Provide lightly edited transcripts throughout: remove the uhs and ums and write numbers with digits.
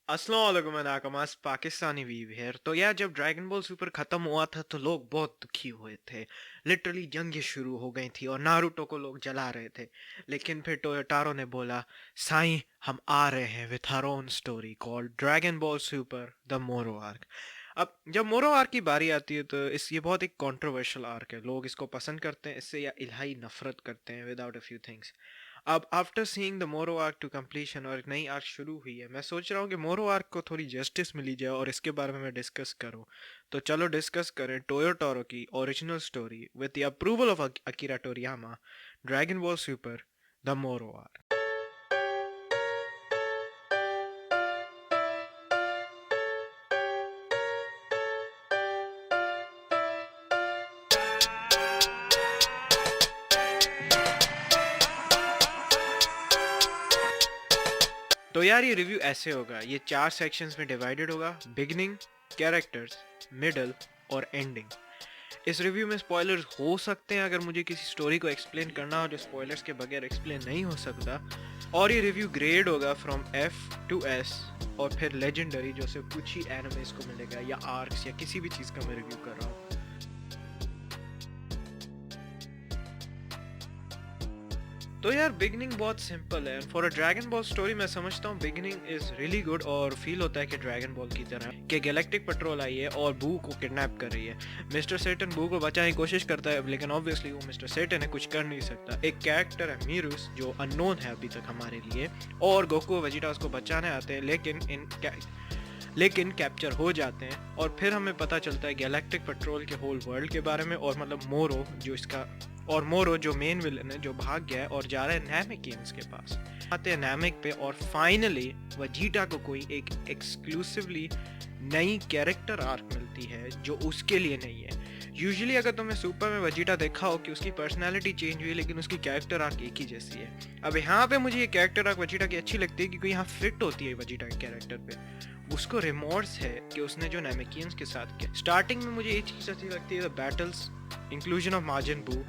अस्सलाम वालेकुम नाकमास Pakistani weave hair. तो यार जब ड्रैगन बॉल सुपर खत्म हुआ था तो लोग बहुत दुखी हुए थे। लिटरली जंगें शुरू हो गई थी और नारुतो को लोग जला रहे थे। लेकिन फिर टोयोटारो ने बोला, साईं हम आ रहे हैं with our own story called Dragon Ball Super the Moro arc. अब जब मोरो आर्क की बारी आती है तो ये बहुत एक कंट्रोवर्शियल आर्क है। लोग इसको पसंद करते हैं इससे या इलाही नफरत करते हैं विदाउट अ फ्यू थिंग्स। अब after seeing the Moro arc to completion और एक नई आर्क शुरू हुई है, मैं सोच रहा हूँ कि मोरो आर्क को थोड़ी जस्टिस मिली जाए और इसके बारे में मैं डिस्कस करूँ। तो चलो डिस्कस करें टोयोटोरो की original story with the approval of Akira Toriyama, Dragon Ball Super the Moro arc. तो यार ये रिव्यू ऐसे होगा, ये 4 सेक्शंस में डिवाइडेड होगा: बिगनिंग, कैरेक्टर्स, मिडल और एंडिंग। इस रिव्यू में स्पॉयलर्स हो सकते हैं अगर मुझे किसी स्टोरी को एक्सप्लेन करना हो जो स्पॉयलर्स के बगैर एक्सप्लेन नहीं हो सकता। और ये रिव्यू ग्रेड होगा फ्रॉम एफ टू एस और फिर लेजेंडरी, जो सिर्फ कुछ ही एनिमेस को मिलेगा, या आर्क्स या किसी भी चीज़ का मैं रिव्यू कर रहा हूँ। तो यार बिगनिंग बहुत सिंपल है। For a Dragon ball story मैं समझता हूँ बिगनिंग इज रियली गुड और फील होता है कि ड्रैगन बॉल की तरह कि गैलेक्टिक पेट्रोल आई है और बू को किडनैप कर रही है। मिस्टर सेटन बू को बचाने की कोशिश करता है, लेकिन ऑब्वियसली वो मिस्टर सेटन है, कुछ कर नहीं सकता। एक कैरेक्टर है मीरूस जो अननोन है अभी तक हमारे लिए, और गोकू वेजिटा उसको बचाने आते हैं लेकिन कैप्चर हो जाते हैं। और फिर हमें पता चलता है गैलेक्टिक पेट्रोल के होल वर्ल्ड के बारे में, और मतलब मोरो जो मेन विलन है जो भाग गया है और जा रहा है नैमिकियंस के पास। आते हैं नैमिक पे और फाइनली वजीटा को कोई एक एक्सक्लूसिवली नई कैरेक्टर आर्क मिलती है जो उसके लिए नहीं है। यूजुअली अगर तुमने सुपर में वजीटा देखा हो कि उसकी पर्सनालिटी चेंज हुई लेकिन उसकी कैरेक्टर आर्क एक ही जैसी है। अब यहाँ पे मुझे ये कैरेक्टर आर्क वजीटा की अच्छी लगती है क्योंकि यहाँ फिट होती है वजीटा के कैरेक्टर पे। उसको रिमोर्स है कि उसने जो नैमिकियंस के साथ किया। स्टार्टिंग में मुझे ये चीज़ अच्छी लगती है, बैटल्स, इंक्लूजन ऑफ मार्जिन बू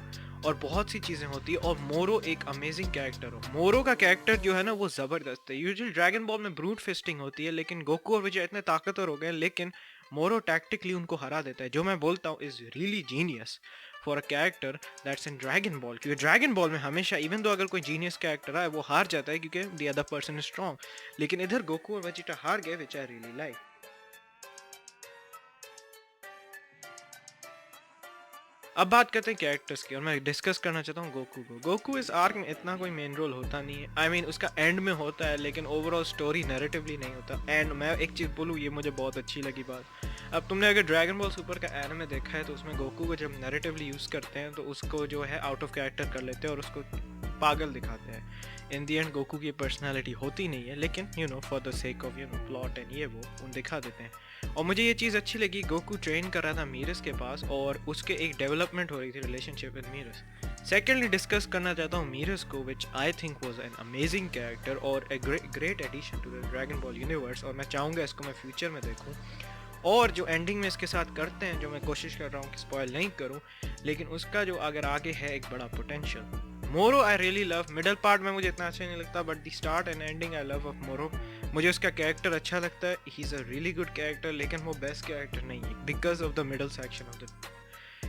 और बहुत सी चीज़ें होती है। और मोरो एक अमेजिंग कैरेक्टर हो। मोरो का कैरेक्टर जो है ना वो ज़बरदस्त है। यूजुअली ड्रैगन बॉल में ब्रूट फिस्टिंग होती है लेकिन गोकू और विजय इतने ताकतवर हो गए, लेकिन मोरो टैक्टिकली उनको हरा देता है, जो मैं बोलता हूँ is really genius for a character that's in dragon ball. क्योंकि ड्रैगन बॉल में हमेशा इवन दो अगर कोई जीनियस कैरेक्टर है वो हार जाता है क्योंकि the other person is strong, लेकिन इधर गोकू और वेजिटा हार गए, विच आई रियली लाइक। अब बात करते हैं कैरेक्टर्स की और मैं डिस्कस करना चाहता हूँ गोकू को। गोकू इस आर्क में इतना कोई मेन रोल होता नहीं है। आई मीन उसका एंड में होता है लेकिन ओवरऑल स्टोरी नैरेटिवली नहीं होता। एंड मैं एक चीज़ बोलूँ, ये मुझे बहुत अच्छी लगी बात। अब तुमने अगर ड्रैगन बॉल सुपर का एनिमे देखा है तो उसमें गोकू को जब नैरेटिवली यूज़ करते हैं तो उसको जो है आउट ऑफ कैरेक्टर कर लेते हैं और उसको पागल दिखाते हैं। इन दी एंड गोकू की पर्सनैलिटी होती नहीं है, लेकिन for the sake of plot and ये वो दिखा देते हैं। और मुझे ये चीज़ अच्छी लगी, गोकू ट्रेन कर रहा था मीरस के पास और उसके एक डेवलपमेंट हो रही थी relationship with Merus. Secondly discuss करना चाहता हूँ मीरस को, which I think was an amazing character और a great addition to the Dragon Ball universe. और मैं चाहूँगा इसको मैं फ्यूचर में देखूँ। और जो एंडिंग में इसके साथ करते हैं, जो मैं कोशिश कर रहा हूँ कि स्पॉइल नहीं करूँ, लेकिन उसका जो अगर आगे है एक बड़ा पोटेंशियल। मोरो आई रियली लव। मिडल पार्ट में मुझे इतना अच्छा नहीं लगता, but the start and ending I love of मोरो। मुझे उसका कैरेक्टर अच्छा लगता है, he is a really good character, लेकिन वो बेस्ट कैरेक्टर नहीं है because of the middle section of the,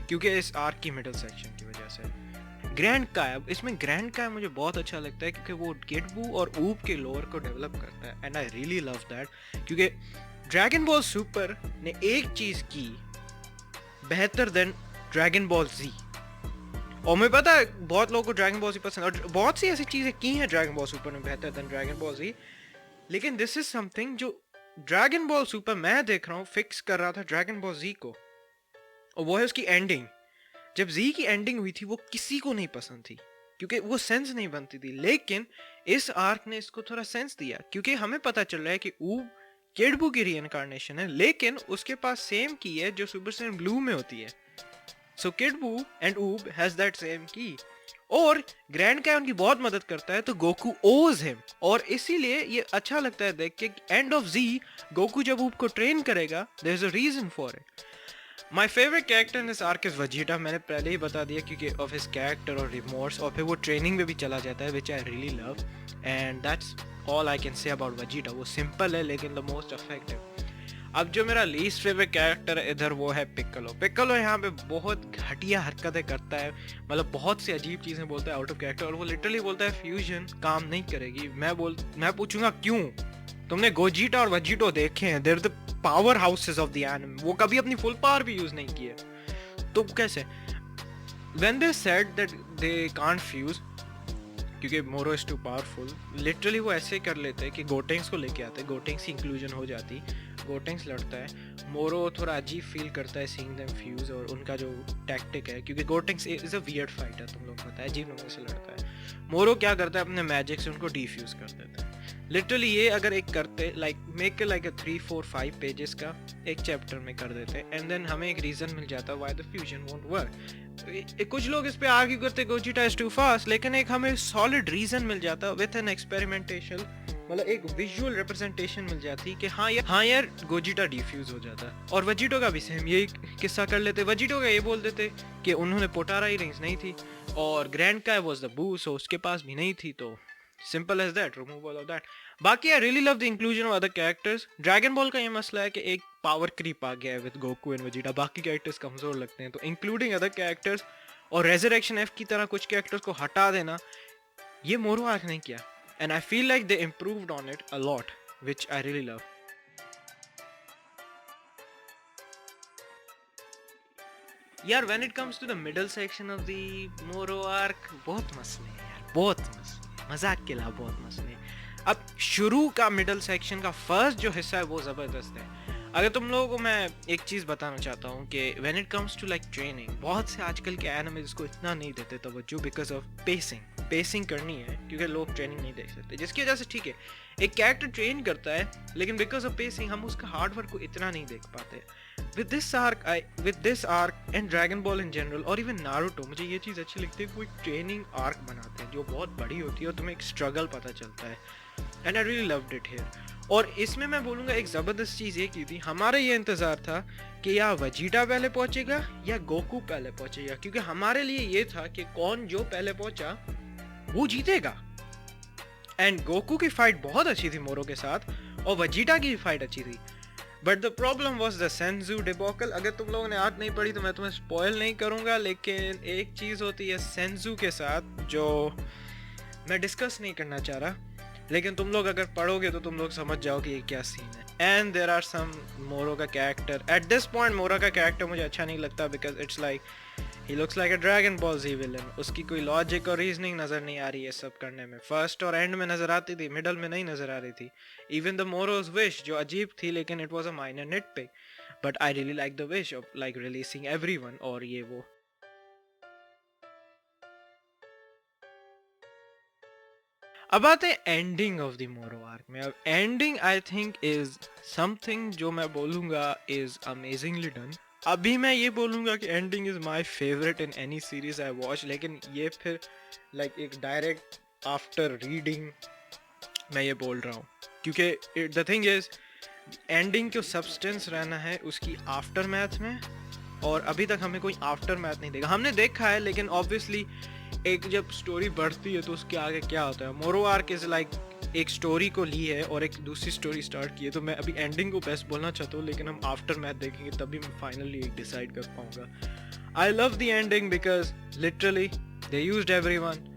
क्योंकि इस आर्क की मिडल सेक्शन की वजह से। ग्रैंड काय, इसमें ग्रैंड काय मुझे बहुत अच्छा लगता है क्योंकि वो गेटबू और ऊब के लोअर को डेवलप करता है and I really love that. क्योंकि ड्रैगन बॉल सुपर ने एक चीज़ की बेहतर देन ड्रैगन बॉल जी। और मुझे पता है बहुत लोगों को ड्रैगन बॉल जी पसंद और बहुत सी ऐसी चीज़ें की हैं ड्रैगन बॉल सुपर ने बेहतर देन ड्रैगन बॉल जी, लेकिन दिस इज समथिंग जो ड्रैगन बॉल सुपर मैं देख रहा हूँ फिक्स कर रहा था ड्रैगन बॉल जी को, और वो है उसकी एंडिंग। जब जी की एंडिंग हुई थी वो किसी को नहीं पसंद थी क्योंकि वो सेंस नहीं बनती थी, लेकिन इस आर्क ने इसको थोड़ा सेंस दिया क्योंकि हमें पता चल रहा है कि ऊब किडबू की रीइंकार्नेशन है, लेकिन उसके पास सेम की है जो सुपर सैयन ब्लू में होती है। सो किडबू एंड ऊब हैज दैट सेम की, और ग्रैंड काय उनकी बहुत मदद करता है, तो गोकू ओज हिम। और इसीलिए ये अच्छा लगता है देख के एंड ऑफ जी गोकू जब ऊब को ट्रेन करेगा, there is a reason for it. My favourite character in this arc is Vegeta. मैंने पहले ही बता दिया क्योंकि ऑफ हिज कैरेक्टर और रिमोर्स, और फिर वो ट्रेनिंग में भी चला जाता है which I really love, and that's all I can say about Vegeta. वो सिंपल है लेकिन द मोस्ट इफेक्टिव. अब जो मेरा लीस्ट फेवरेट कैरेक्टर है इधर वो है पिक्कोलो. पिक्कोलो यहाँ पे बहुत घटिया हरकतें करता है, मतलब बहुत सी अजीब चीज़ें बोलता है आउट ऑफ कैरेक्टर, और वो लिटरली बोलता है फ्यूजन काम नहीं करेगी. मैं पूछूंगा क्यों? तुमने गोजीटा और वजीटो देखे हैं, there the powerhouses of the anime. वो कभी अपनी फुल पावर भी यूज नहीं किए, तो कैसे? When they said that they can't fuse क्योंकि मोरो इज टू पावरफुल, लिटरली वो ऐसे कर लेते हैं कि गोटेंग्स को लेके आते हैं, गोटेंग्स की इंक्लूजन हो जाती, गोटेंग्स लड़ता है, मोरो थोड़ा अजीब फील करता है सीइंग देम फ्यूज, और उनका जो टैक्टिक है क्योंकि गोटेंग्स इज अ वियर्ड फाइटर, तुम लोग पता है, अजीब लोगों से लड़ता है. मोरो क्या करता है, अपने मैजिक से उनको डिफ्यूज कर देता है. लिटरली ये अगर एक करते लाइक मेक लाइक 3, 4, 5 पेजेस का एक चैप्टर में कर देते, एंड देन हमें एक रीजन मिल जाता why the fusion won't work. कुछ लोग इस पे आर्ग्यू करते गोजिटा इज टू फास्ट, लेकिन एक हमें सॉलिड रीजन मिल जाता विद एन एक्सपेरिमेंटेशन, मतलब एक विजुअल रिप्रेजेंटेशन मिल जाती कि हाँ यार गोजिटा डिफ्यूज हो जाता. और वजीटो का भी सेम यही किस्सा कर लेते. वजीटो का ये बोल देते कि उन्होंने पोटारा रिंग्स नहीं थी और ग्रैंड का वाज द बू, सो उसके पास भी नहीं थी, तो simple as that, removal of that. बाकी I really love the inclusion of other characters. Dragon Ball का ये मसला है कि एक पावर क्रीप आ गया है विद गोकू एंड वेजिटा, बाकी कैरेक्टर्स कमजोर लगते हैं, तो इंक्लूडिंग अदर कैरेक्टर्स और रेजरेक्शन एफ की तरह कुछ कैरेक्टर्स को हटा देना, ये मोरो आर्क नहीं किया, and I feel like they improved on it a lot, which I really love. यार when it comes to the middle section of the Moro arc, बहुत मसले हैं यार, बहुत मसले, मजाक के अलावा बहुत मसले. अब शुरू का मिडल सेक्शन का फर्स्ट जो हिस्सा है वो ज़बरदस्त है. अगर तुम लोगों को मैं एक चीज़ बताना चाहता हूँ कि when it comes to like training, बहुत से आजकल के एनिमे इसको इतना नहीं देते तवज्जो बिकॉज ऑफ पेसिंग करनी है, क्योंकि लोग ट्रेनिंग नहीं देख सकते, जिसकी वजह से ठीक है एक कैरेक्टर ट्रेन करता है लेकिन बिकॉज ऑफ पेसिंग हम उसका हार्डवर्क को इतना नहीं देख पाते. With this arc and dragon ball in general और इवन नारुतो, मुझे ये चीज़ अच्छी लगती है, कोई ट्रेनिंग आर्क बनाते हैं जो बहुत बड़ी होती है और तुम्हें एक स्ट्रगल पता चलता है, and I really loved it here. और इसमें मैं बोलूँगा एक ज़बरदस्त चीज़ ये की थी, हमारा ये इंतज़ार था कि या वजीटा पहले पहुँचेगा या गोकू पहले पहुँचेगा, क्योंकि हमारे लिए ये था कि कौन जो पहले पहुँचा वो जीतेगा. एंड गोकू की फाइट बहुत अच्छी थी मोरो के साथ, और वजीटा की फाइट अच्छी थी, but the problem was the Senzu debacle. अगर तुम लोगों ने आर्क नहीं पढ़ी तो मैं तुम्हें स्पॉयल नहीं करूँगा, लेकिन एक चीज़ होती है सेंजू के साथ जो मैं डिस्कस नहीं करना चाह रहा, लेकिन तुम लोग अगर पढ़ोगे तो तुम लोग समझ जाओ कि ये क्या सीन है. एंड देयर आर सम मोरो का कैरेक्टर, एट दिस पॉइंट मोरो का कैरेक्टर मुझे अच्छा नहीं लगता because it's like he looks like a Dragon Ball G villain. उसकी कोई लॉजिक और रीजनिंग नज़र नहीं आ रही है सब करने में. फर्स्ट और एंड में नज़र आती थी, मिडल में नहीं नज़र आ रही थी. इवन द मोरोज विश जो अजीब थी, लेकिन it was a minor nit pick, but I really like the wish of like releasing everyone, और ये वो. अब आते हैं ending of the Moro arc में. अब ending I think is something जो मैं बोलूँगा इज अमेजिंगली डन. अभी मैं ये बोलूँगा कि ending is my favourite in any series I watch, लेकिन ये फिर लाइक एक डायरेक्ट आफ्टर रीडिंग मैं ये बोल रहा हूँ, क्योंकि द थिंग इज एंडिंग को सब्सटेंस रहना है उसकी आफ्टर मैथ में, और अभी तक हमें कोई आफ्टर मैथ नहीं देखा. हमने देखा है लेकिन ऑब्वियसली एक जब स्टोरी बढ़ती है तो उसके आगे क्या होता है. मोरो आर्क इज लाइक एक स्टोरी को ली है और एक दूसरी स्टोरी स्टार्ट की है, तो मैं अभी एंडिंग को बेस्ट बोलना चाहता हूँ, लेकिन हम आफ्टर मैथ देखेंगे तभी मैं फाइनली एक डिसाइड कर पाऊंगा. I love the ending because literally they used everyone.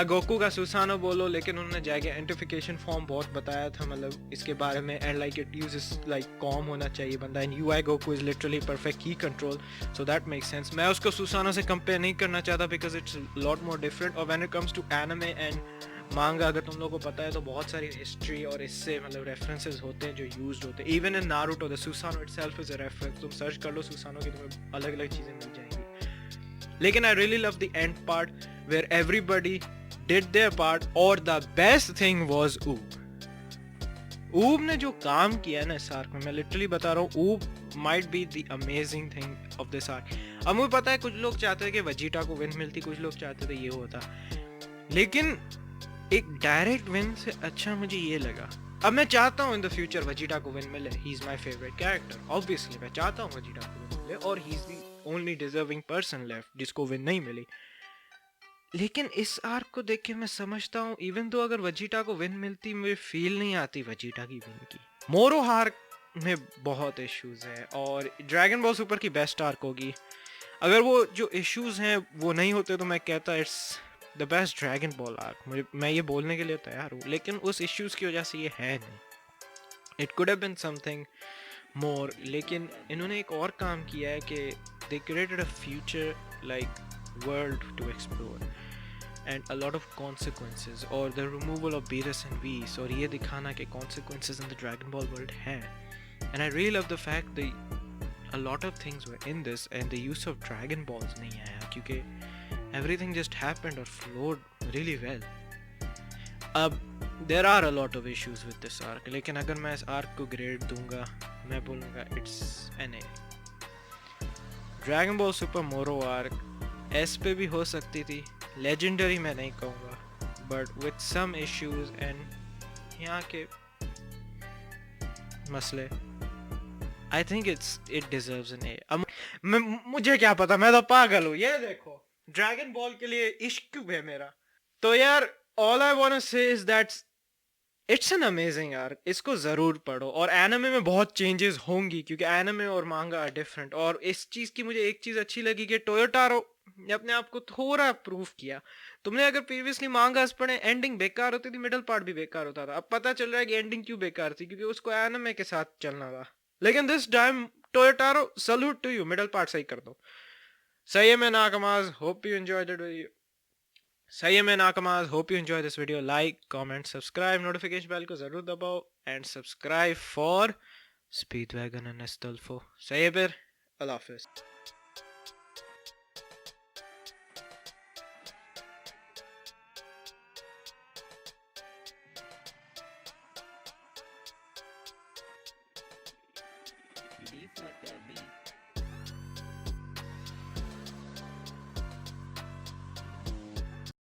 Goku का सुसानो बोलो, लेकिन उन्होंने जाके आइडेंटिफिकेशन फॉर्म बहुत बताया था मतलब इसके बारे में, and like it uses like calm होना चाहिए बंदा, and UI Goku is literally perfect की control, so that makes sense. मैं उसको सुसानो से कंपेयर नहीं करना चाहता because it's lot more different. और when it comes to anime and manga, अगर तुम लोगों को पता है तो बहुत सारी हिस्ट्री और इससे मतलब रेफरेंसेस होते हैं जो यूज्ड होते हैं. Even in Naruto the Susanoo itself is a reference. तुम सर्च कर लो सुसानो की, तुम्हें अलग अलग चीज़ें मिल जाएंगी. लेकिन I really love the end part where everybody did their part, और the best thing was ऊब ने जो काम किया है ना इस आर्क में, मैं लिटरली बता रहा हूँ, ऊब might be the amazing thing of this arc. अब मुझे पता है कुछ लोग चाहते हैं कि वजीटा को विन मिलती, कुछ लोग चाहते थे ये होता, लेकिन एक डायरेक्ट विन से अच्छा मुझे ये लगा अब मैं चाहता हूँ इन द फ्यूचर वजीटा को विन मिले, he is my favourite character, obviously मैं चाहता हूँ वजीटा को विन मिले, और he is the only deserving person left जिसको विन नहीं मिली। लेकिन इस आर्क को देख के मैं समझता हूँ इवन तो अगर वजीटा को विन मिलती, मुझे फील नहीं आती वजीटा की विन की। मोरो आर्क में बहुत इश्यूज हैं, और ड्रैगन बॉल सुपर की बेस्ट आर्क होगी। अगर वो जो इश्यूज हैं वो नहीं होते तो मैं कहता it's the best dragon ball arc. मैं ये बोलने के लिए तैयार हूँ, लेकिन उस इश्यूज की वजह से ये है नहीं। It could have been something more, लेकिन इन्होंने एक और काम किया है कि they created a future like world to explore and a lot of consequences, or the removal of Beerus and Whis, और ये दिखाना कि consequences in the Dragon Ball world हैं। And I really love the fact that a lot of things were in this and the use of Dragon Balls नहीं आया, क्योंकि everything just happened or flowed really well. अब there are a lot of issues with this arc, लेकिन अगर मैं इस arc को grade दूंगा, मैं बोलूँगा it's an A. Dragon Ball Super Moro arc S पे भी हो सकती थी, लेजेंडरी मैं नहीं कहूँगा, but with some issues and यहाँ के मसले, I think it deserves an A. अब मुझे क्या पता, मैं तो पागल हूँ। ये देखो ड्रैगन बॉल के लिए इश्क है मेरा। तो यार ऑल आई वांट टू से is that it's an amazing arc, इसको जरूर पढ़ो। और एनिमे में बहुत चेंजेस होंगी क्योंकि एनिमे और मांगा आर डिफरेंट। और इस चीज की मुझे एक चीज अच्छी लगी कि टोयोटारो ने अपने आप को थोड़ा प्रूव किया। तुमने अगर प्रीवियसली मांगास पढ़े, एंडिंग बेकार होती थी, मिडल पार्ट भी बेकार होता था। अब पता चल रहा है कि एंडिंग क्यों बेकार थी, क्योंकि उसको एनिमे के साथ चलना था। लेकिन this time Toyotaro, salute to you, middle part सही कर दो। सही है मैं नाकमाज, hope you enjoyed it video. सही है मैं नाकमाज, hope you enjoy this video. Like comment subscribe, notification bell को जरूर दबाओ and subscribe for Speedwagon and Astolfo. सही है फिर, अल्लाह हाफिज। Beef like that beef.